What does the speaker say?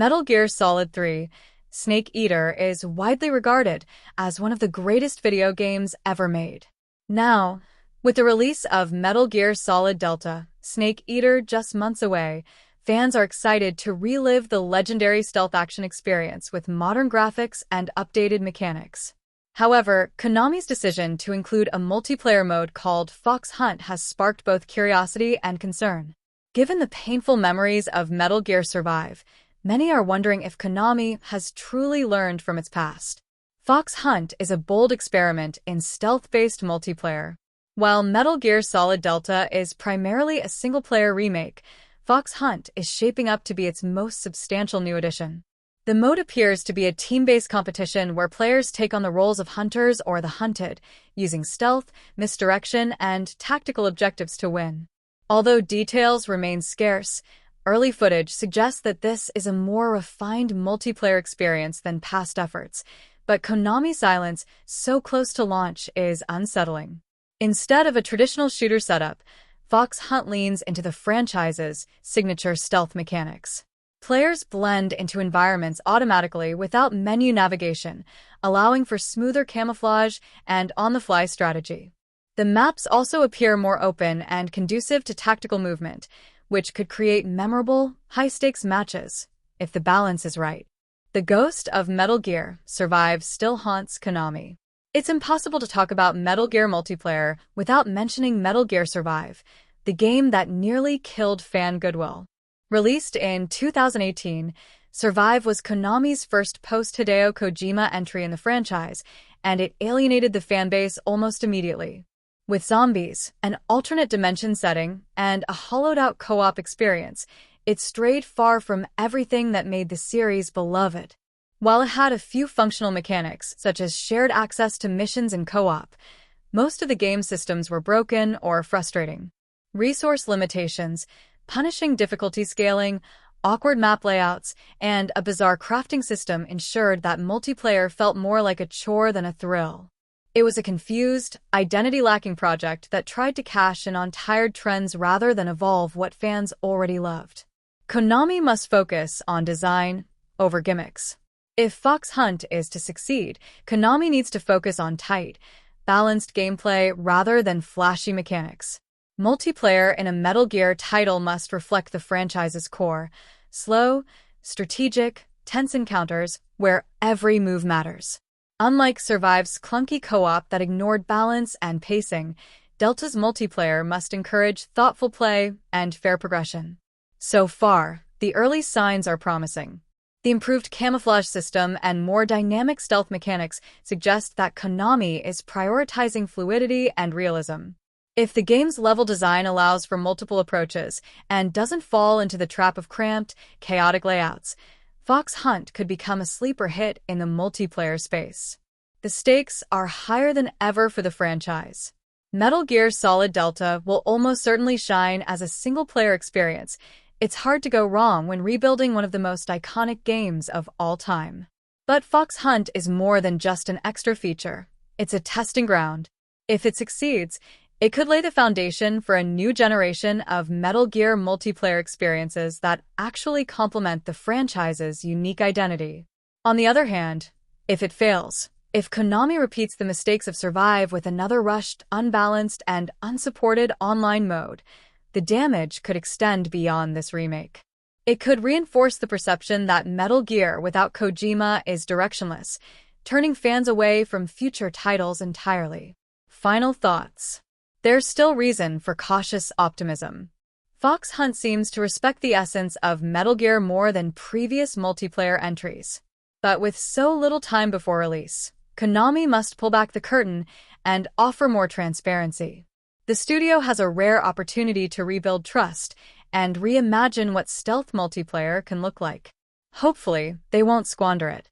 Metal Gear Solid 3: Snake Eater is widely regarded as one of the greatest video games ever made. Now, with the release of Metal Gear Solid Delta: Snake Eater just months away, fans are excited to relive the legendary stealth action experience with modern graphics and updated mechanics. However, Konami's decision to include a multiplayer mode called Fox Hunt has sparked both curiosity and concern. Given the painful memories of Metal Gear Survive, many are wondering if Konami has truly learned from its past. Fox Hunt is a bold experiment in stealth-based multiplayer. While Metal Gear Solid Delta is primarily a single-player remake, Fox Hunt is shaping up to be its most substantial new addition. The mode appears to be a team-based competition where players take on the roles of hunters or the hunted, using stealth, misdirection, and tactical objectives to win. Although details remain scarce, early footage suggests that this is a more refined multiplayer experience than past efforts, but Konami's silence so close to launch is unsettling. Instead of a traditional shooter setup, Fox Hunt leans into the franchise's signature stealth mechanics. Players blend into environments automatically without menu navigation, allowing for smoother camouflage and on-the-fly strategy. The maps also appear more open and conducive to tactical movement, which could create memorable, high-stakes matches, if the balance is right. The ghost of Metal Gear Survive still haunts Konami. It's impossible to talk about Metal Gear multiplayer without mentioning Metal Gear Survive, the game that nearly killed fan goodwill. Released in 2018, Survive was Konami's first post-Hideo Kojima entry in the franchise, and it alienated the fanbase almost immediately. With zombies, an alternate dimension setting, and a hollowed-out co-op experience, it strayed far from everything that made the series beloved. While it had a few functional mechanics, such as shared access to missions and co-op, most of the game systems were broken or frustrating. Resource limitations, punishing difficulty scaling, awkward map layouts, and a bizarre crafting system ensured that multiplayer felt more like a chore than a thrill. It was a confused, identity-lacking project that tried to cash in on tired trends rather than evolve what fans already loved. Konami must focus on design over gimmicks. If Fox Hunt is to succeed, Konami needs to focus on tight, balanced gameplay rather than flashy mechanics. Multiplayer in a Metal Gear title must reflect the franchise's core: slow, strategic, tense encounters where every move matters. Unlike Survive's clunky co-op that ignored balance and pacing, Delta's multiplayer must encourage thoughtful play and fair progression. So far, the early signs are promising. The improved camouflage system and more dynamic stealth mechanics suggest that Konami is prioritizing fluidity and realism. If the game's level design allows for multiple approaches and doesn't fall into the trap of cramped, chaotic layouts, Fox Hunt could become a sleeper hit in the multiplayer space. The stakes are higher than ever for the franchise. Metal Gear Solid Delta will almost certainly shine as a single-player experience. It's hard to go wrong when rebuilding one of the most iconic games of all time. But Fox Hunt is more than just an extra feature. It's a testing ground. If it succeeds, it could lay the foundation for a new generation of Metal Gear multiplayer experiences that actually complement the franchise's unique identity. On the other hand, if it fails, if Konami repeats the mistakes of Survive with another rushed, unbalanced, and unsupported online mode, the damage could extend beyond this remake. It could reinforce the perception that Metal Gear without Kojima is directionless, turning fans away from future titles entirely. Final thoughts. There's still reason for cautious optimism. Fox Hunt seems to respect the essence of Metal Gear more than previous multiplayer entries. But with so little time before release, Konami must pull back the curtain and offer more transparency. The studio has a rare opportunity to rebuild trust and reimagine what stealth multiplayer can look like. Hopefully, they won't squander it.